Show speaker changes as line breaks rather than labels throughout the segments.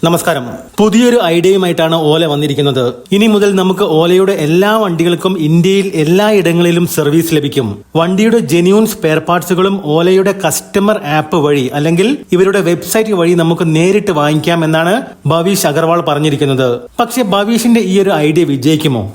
നമസ്കാരം. പുതിയൊരു ഐഡിയയുമായിട്ടാണ് ഓല വന്നിരിക്കുന്നത്. ഇനി മുതൽ നമുക്ക് ഓലയുടെ എല്ലാ വണ്ടികൾക്കും ഇന്ത്യയിൽ എല്ലായിടങ്ങളിലും സർവീസ് ലഭിക്കും. വണ്ടിയുടെ ജെന്യൂൻ സ്പെയർ പാർട്സുകളും ഓലയുടെ കസ്റ്റമർ ആപ്പ് വഴി അല്ലെങ്കിൽ ഇവരുടെ വെബ്സൈറ്റ് വഴി നമുക്ക് നേരിട്ട് വാങ്ങിക്കാം എന്നാണ് ഭവീഷ് അഗർവാൾ പറഞ്ഞിരിക്കുന്നത്. പക്ഷേ ഭവീഷിന്റെ ഈ ഒരു ഐഡിയ വിജയിക്കുമോ?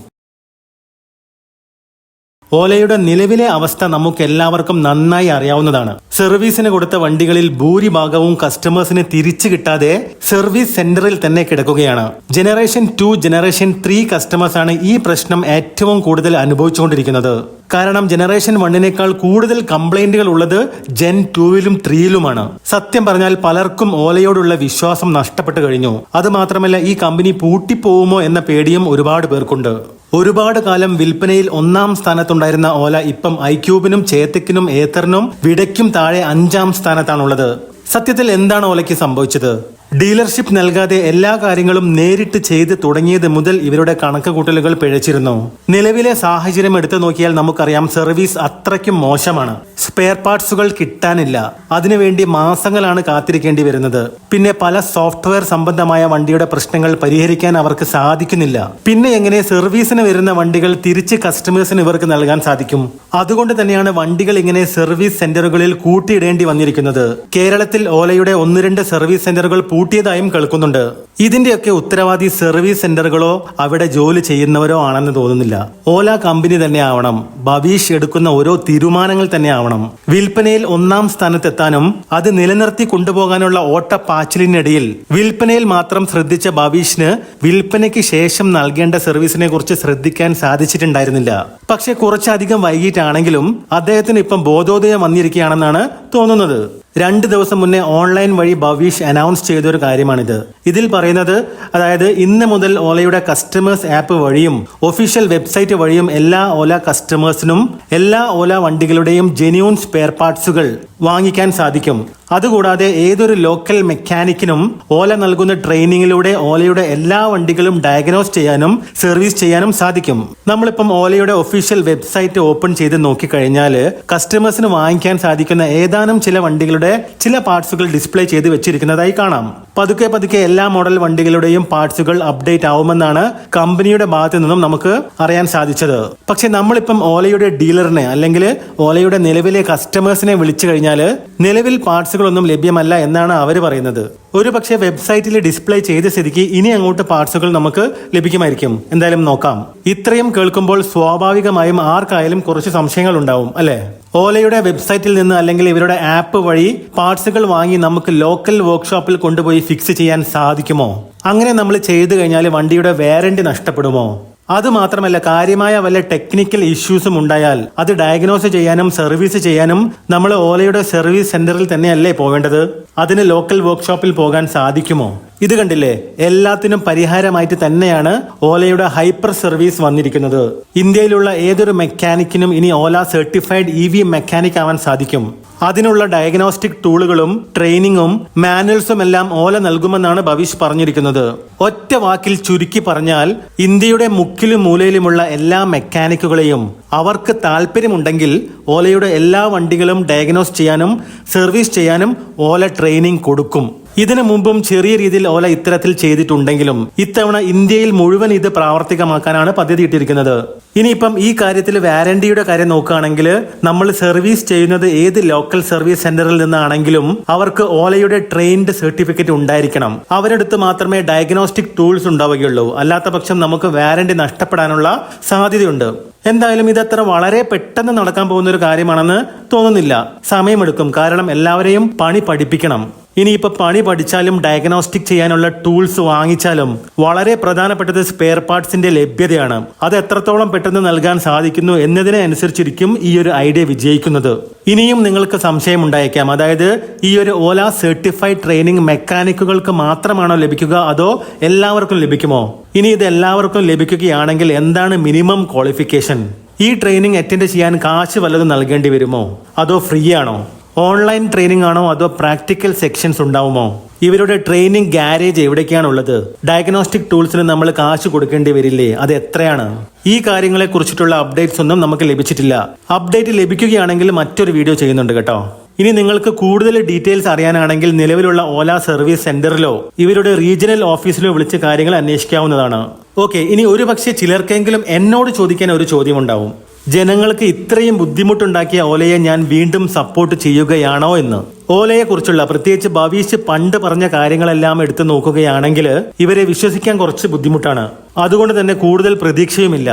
ഓലയുടെ നിലവിലെ അവസ്ഥ നമുക്ക് എല്ലാവർക്കും നന്നായി അറിയാവുന്നതാണ്. സർവീസിന് കൊടുത്ത വണ്ടികളിൽ ഭൂരിഭാഗവും കസ്റ്റമേഴ്സിന് തിരിച്ചു കിട്ടാതെ സർവീസ് സെന്ററിൽ തന്നെ കിടക്കുകയാണ്. ജനറേഷൻ 2, ജനറേഷൻ 3 കസ്റ്റമേഴ്സാണ് ഈ പ്രശ്നം ഏറ്റവും കൂടുതൽ അനുഭവിച്ചുകൊണ്ടിരിക്കുന്നത്. കാരണം ജനറേഷൻ 1നേക്കാൾ കൂടുതൽ കംപ്ലൈന്റുകൾ ഉള്ളത് ജെൻ 2ലും 3ലുമാണ്. സത്യം പറഞ്ഞാൽ പലർക്കും ഓലയോടുള്ള വിശ്വാസം നഷ്ടപ്പെട്ടു കഴിഞ്ഞു. അത് മാത്രമല്ല, ഈ കമ്പനി പൂട്ടിപ്പോവുമോ എന്ന പേടിയും ഒരുപാട് പേർക്കുണ്ട്. ഒരുപാട് കാലം വിൽപ്പനയിൽ 1ാം സ്ഥാനത്തുണ്ടായിരുന്ന ഓല ഇപ്പം ഐക്യൂബിനും ചേതക്കിനും ഏത്തറിനും വിടയ്ക്കും താഴെ 5ാം സ്ഥാനത്താണുള്ളത്. സത്യത്തിൽ എന്താണ് ഓലയ്ക്ക് സംഭവിച്ചത്? ഡീലർഷിപ്പ് നൽകാതെ എല്ലാ കാര്യങ്ങളും നേരിട്ട് ചെയ്ത് തുടങ്ങിയത് മുതൽ ഇവരുടെ കണക്ക് കൂട്ടലുകൾ പിഴച്ചിരുന്നു. നിലവിലെ സാഹചര്യം എടുത്തു നോക്കിയാൽ നമുക്കറിയാം, സർവീസ് അത്രയ്ക്കും മോശമാണ്. സ്പെയർ പാർട്സുകൾ കിട്ടാനില്ല. അതിനുവേണ്ടി മാസങ്ങളാണ് കാത്തിരിക്കേണ്ടി വരുന്നത്. പിന്നെ പല സോഫ്റ്റ്വെയർ സംബന്ധമായ വണ്ടിയുടെ പ്രശ്നങ്ങൾ പരിഹരിക്കാൻ അവർക്ക് സാധിക്കുന്നില്ല. പിന്നെ എങ്ങനെ സർവീസിന് വരുന്ന വണ്ടികൾ തിരിച്ച് കസ്റ്റമേഴ്സിന് ഇവർക്ക് നൽകാൻ സാധിക്കും? അതുകൊണ്ട് തന്നെയാണ് വണ്ടികൾ ഇങ്ങനെ സർവീസ് സെന്ററുകളിൽ കൂട്ടിയിടേണ്ടി വന്നിരിക്കുന്നത്. കേരളത്തിൽ ഓലയുടെ 1-2 സർവീസ് സെന്ററുകൾ പൂട്ടിയതായും കേൾക്കുന്നുണ്ട്. ഇതിന്റെയൊക്കെ ഉത്തരവാദി സർവീസ് സെന്ററുകളോ അവിടെ ജോലി ചെയ്യുന്നവരോ ആണെന്ന് തോന്നുന്നില്ല. ഓല കമ്പനി തന്നെ ആവണം. ഭവീഷ് എടുക്കുന്ന ഓരോ തീരുമാനങ്ങൾ തന്നെ ആവണം. വിൽപ്പനയിൽ 1ാം സ്ഥാനത്തെത്താനും അത് നിലനിർത്തി കൊണ്ടുപോകാനുള്ള ഓട്ടപ്പാച്ചിലിനിടയിൽ വിൽപ്പനയിൽ മാത്രം ശ്രദ്ധിച്ച ഭവീഷിന് വിൽപ്പനയ്ക്ക് ശേഷം നൽകേണ്ട സർവീസിനെ കുറിച്ച് ശ്രദ്ധിക്കാൻ സാധിച്ചിട്ടുണ്ടായിരുന്നില്ല. പക്ഷെ കുറച്ചധികം വൈകിട്ടാണെങ്കിലും അദ്ദേഹത്തിന് ഇപ്പം ബോധോദയം വന്നിരിക്കുകയാണെന്നാണ് തോന്നുന്നത്. 2 ദിവസം മുന്നേ ഓൺലൈൻ വഴി ഭവീഷ് അനൗൺസ് ചെയ്തൊരു കാര്യമാണിത്. ഇതിൽ പറയുന്നത്, അതായത് ഇന്ന് മുതൽ ഓലയുടെ കസ്റ്റമേഴ്സ് ആപ്പ് വഴിയും ഒഫീഷ്യൽ വെബ്സൈറ്റ് വഴിയും എല്ലാ ഓല കസ്റ്റമേഴ്സിനും എല്ലാ ഓല വണ്ടികളുടെയും ജെന്യൂൻ സ്പെയർ പാർട്സുകൾ വാങ്ങിക്കാൻ സാധിക്കും. അതുകൂടാതെ ഏതൊരു ലോക്കൽ മെക്കാനിക്കിനും ഓല നൽകുന്ന ട്രെയിനിങ്ങിലൂടെ ഓലയുടെ എല്ലാ വണ്ടികളും ഡയഗ്നോസ് ചെയ്യാനും സർവീസ് ചെയ്യാനും സാധിക്കും. നമ്മളിപ്പം ഓലയുടെ ഒഫീഷ്യൽ വെബ്സൈറ്റ് ഓപ്പൺ ചെയ്ത് നോക്കിക്കഴിഞ്ഞാൽ കസ്റ്റമേഴ്സിന് വാങ്ങിക്കാൻ സാധിക്കുന്ന ഏതാനും ചില വണ്ടികളുടെ ചില പാർട്സുകൾ ഡിസ്പ്ലേ ചെയ്ത് വെച്ചിരിക്കുന്നതായി കാണാം. പതുക്കെ പതുക്കെ എല്ലാ മോഡൽ വണ്ടികളുടെയും പാർട്സുകൾ അപ്ഡേറ്റ് ആവുമെന്നാണ് കമ്പനിയുടെ ഭാഗത്തു നിന്നും നമുക്ക് അറിയാൻ സാധിച്ചത്. പക്ഷെ നമ്മളിപ്പം ഓലയുടെ ഡീലറിനെ അല്ലെങ്കിൽ ഓലയുടെ നിലവിലെ കസ്റ്റമേഴ്സിനെ വിളിച്ചു കഴിഞ്ഞാൽ നിലവിൽ പാർട്സുകളൊന്നും ലഭ്യമല്ല എന്നാണ് അവർ പറയുന്നത്. ഒരു പക്ഷേ വെബ്സൈറ്റിൽ ഡിസ്പ്ലേ ചെയ്ത സ്ഥിതിക്ക് ഇനി അങ്ങോട്ട് പാർട്സുകൾ നമുക്ക് ലഭിക്കുമായിരിക്കും. എന്തായാലും നോക്കാം. ഇത്രയും കേൾക്കുമ്പോൾ സ്വാഭാവികമായും ആർക്കായാലും കുറച്ച് സംശയങ്ങൾ ഉണ്ടാവും, അല്ലെ? ഓലയുടെ വെബ്സൈറ്റിൽ നിന്ന് അല്ലെങ്കിൽ ഇവരുടെ ആപ്പ് വഴി പാർട്സുകൾ വാങ്ങി നമുക്ക് ലോക്കൽ വർക്ക്ഷോപ്പിൽ കൊണ്ടുപോയി ഫിക്സ് ചെയ്യാൻ സാധിക്കുമോ? അങ്ങനെ നമ്മൾ ചെയ്തു കഴിഞ്ഞാൽ വണ്ടിയുടെ വാറന്റി നഷ്ടപ്പെടുമോ? അതുമാത്രമല്ല, കാര്യമായ വല്ല ടെക്നിക്കൽ ഇഷ്യൂസും ഉണ്ടായാൽ അത് ഡയഗ്നോസ് ചെയ്യാനും സർവീസ് ചെയ്യാനും നമ്മൾ ഓലയുടെ സർവീസ് സെന്ററിൽ തന്നെയല്ലേ പോവേണ്ടത്? അതിന് ലോക്കൽ വർക്ക്ഷോപ്പിൽ പോകാൻ സാധിക്കുമോ? ഇത് കണ്ടില്ലേ, എല്ലാത്തിനും പരിഹാരമായിട്ട് തന്നെയാണ് ഓലയുടെ ഹൈപ്പർ സർവീസ് വന്നിരിക്കുന്നത്. ഇന്ത്യയിലുള്ള ഏതൊരു മെക്കാനിക്കിനും ഇനി ഓല സർട്ടിഫൈഡ് EV മെക്കാനിക് ആവാൻ സാധിക്കും. അതിനുള്ള ഡയഗ്നോസ്റ്റിക് ടൂളുകളും ട്രെയിനിങ്ങും മാനുവൽസും എല്ലാം ഓല നൽകുമെന്നാണ് ഭവീഷ് പറഞ്ഞിരിക്കുന്നത്. ഒറ്റ വാക്കിൽ ചുരുക്കി പറഞ്ഞാൽ, ഇന്ത്യയുടെ മുക്കിലും മൂലയിലുമുള്ള എല്ലാ മെക്കാനിക്കുകളെയും അവർക്ക് താല്പര്യമുണ്ടെങ്കിൽ ഓലയുടെ എല്ലാ വണ്ടികളും ഡയഗ്നോസ് ചെയ്യാനും സർവീസ് ചെയ്യാനും ഓല ട്രെയിനിങ് കൊടുക്കും. ഇതിനു മുമ്പും ചെറിയ രീതിയിൽ ഓല ഇത്തരത്തിൽ ചെയ്തിട്ടുണ്ടെങ്കിലും ഇത്തവണ ഇന്ത്യയിൽ മുഴുവൻ ഇത് പ്രാവർത്തികമാക്കാനാണ് പദ്ധതി ഇട്ടിരിക്കുന്നത്. ഇനിയിപ്പം ഈ കാര്യത്തിൽ വാറന്റിയുടെ കാര്യം നോക്കുകയാണെങ്കിൽ, നമ്മൾ സർവീസ് ചെയ്യുന്നത് ഏത് ലോക്കൽ സർവീസ് സെന്ററിൽ നിന്നാണെങ്കിലും അവർക്ക് ഓലയുടെ ട്രെയിൻഡ് സർട്ടിഫിക്കറ്റ് ഉണ്ടായിരിക്കണം. അവരെടുത്ത് മാത്രമേ ഡയഗ്നോസ്റ്റിക് ടൂൾസ് ഉണ്ടാവുകയുള്ളൂ. അല്ലാത്ത പക്ഷം നമുക്ക് വാറന്റി നഷ്ടപ്പെടാനുള്ള സാധ്യതയുണ്ട്. എന്തായാലും ഇതത്ര വളരെ പെട്ടെന്ന് നടക്കാൻ പോകുന്ന ഒരു കാര്യമാണെന്ന് തോന്നുന്നില്ല. സമയമെടുക്കും. കാരണം എല്ലാവരെയും പണി പഠിപ്പിക്കണം. ഇനിയിപ്പോൾ പണി പഠിച്ചാലും ഡയഗ്നോസ്റ്റിക് ചെയ്യാനുള്ള ടൂൾസ് വാങ്ങിച്ചാലും വളരെ പ്രധാനപ്പെട്ടത് സ്പെയർ പാർട്സിന്റെ ലഭ്യതയാണ്. അത് എത്രത്തോളം പെട്ടെന്ന് നൽകാൻ സാധിക്കുന്നു എന്നതിനെ അനുസരിച്ചിരിക്കും ഈ ഒരു ഐഡിയ വിജയിക്കുന്നത്. ഇനിയും നിങ്ങൾക്ക് സംശയം ഉണ്ടായേക്കാം, അതായത് ഈ ഒരു ഓല സർട്ടിഫൈഡ് ട്രെയിനിങ് മെക്കാനിക്കുകൾക്ക് മാത്രമാണോ ലഭിക്കുക, അതോ എല്ലാവർക്കും ലഭിക്കുമോ? ഇനി ഇത് എല്ലാവർക്കും ലഭിക്കുകയാണെങ്കിൽ എന്താണ് മിനിമം ക്വാളിഫിക്കേഷൻ? ഈ ട്രെയിനിങ് അറ്റൻഡ് ചെയ്യാൻ കാശ് വല്ലതും നൽകേണ്ടി വരുമോ, അതോ ഫ്രീ ആണോ? ഓൺലൈൻ ട്രെയിനിങ് ആണോ, അതോ പ്രാക്ടിക്കൽ സെക്ഷൻസ് ഉണ്ടാവുമോ? ഇവരുടെ ട്രെയിനിങ് ഗാരേജ് എവിടേക്കാണുള്ളത്? ഡയഗ്നോസ്റ്റിക് ടൂൾസിന് നമ്മൾ കാശ് കൊടുക്കേണ്ടി വരില്ലേ? അത് എത്രയാണ്? ഈ കാര്യങ്ങളെ കുറിച്ചിട്ടുള്ള അപ്ഡേറ്റ്സ് ഒന്നും നമുക്ക് ലഭിച്ചിട്ടില്ല. അപ്ഡേറ്റ് ലഭിക്കുകയാണെങ്കിൽ മറ്റൊരു വീഡിയോ ചെയ്യുന്നുണ്ട് കേട്ടോ. ഇനി നിങ്ങൾക്ക് കൂടുതൽ ഡീറ്റെയിൽസ് അറിയാനാണെങ്കിൽ നിലവിലുള്ള ഓല സർവീസ് സെന്ററിലോ ഇവരുടെ റീജിയണൽ ഓഫീസിലോ വിളിച്ച് കാര്യങ്ങൾ അന്വേഷിക്കാവുന്നതാണ്. ഓക്കെ, ഇനി ഒരു പക്ഷേ ചിലർക്കെങ്കിലും എന്നോട് ചോദിക്കാൻ ഒരു ചോദ്യമുണ്ടാവും. ജനങ്ങൾക്ക് ഇത്രയും ബുദ്ധിമുട്ടുണ്ടാക്കിയ ഓലയെ ഞാൻ വീണ്ടും സപ്പോർട്ട് ചെയ്യുകയാണോ എന്ന്. ഓലയെക്കുറിച്ചുള്ള പ്രത്യേകിച്ച് ഭവിഷ് പണ്ട് പറഞ്ഞ കാര്യങ്ങളെല്ലാം എടുത്തു നോക്കുകയാണെങ്കിൽ ഇവരെ വിശ്വസിക്കാൻ കുറച്ച് ബുദ്ധിമുട്ടാണ്. അതുകൊണ്ട് തന്നെ കൂടുതൽ പ്രതീക്ഷയുമില്ല.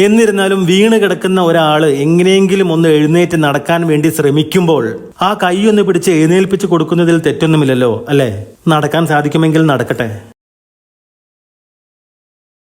എന്നിരുന്നാലും വീണ് കിടക്കുന്ന ഒരാൾ എങ്ങനെയെങ്കിലും ഒന്ന് എഴുന്നേറ്റ് നടക്കാൻ വേണ്ടി ശ്രമിക്കുമ്പോൾ ആ കൈയൊന്ന് പിടിച്ച് എഴുന്നേൽപ്പിച്ച് കൊടുക്കുന്നതിൽ തെറ്റൊന്നുമില്ലല്ലോ, അല്ലേ? നടക്കാൻ സാധിക്കുമെങ്കിൽ നടക്കട്ടെ.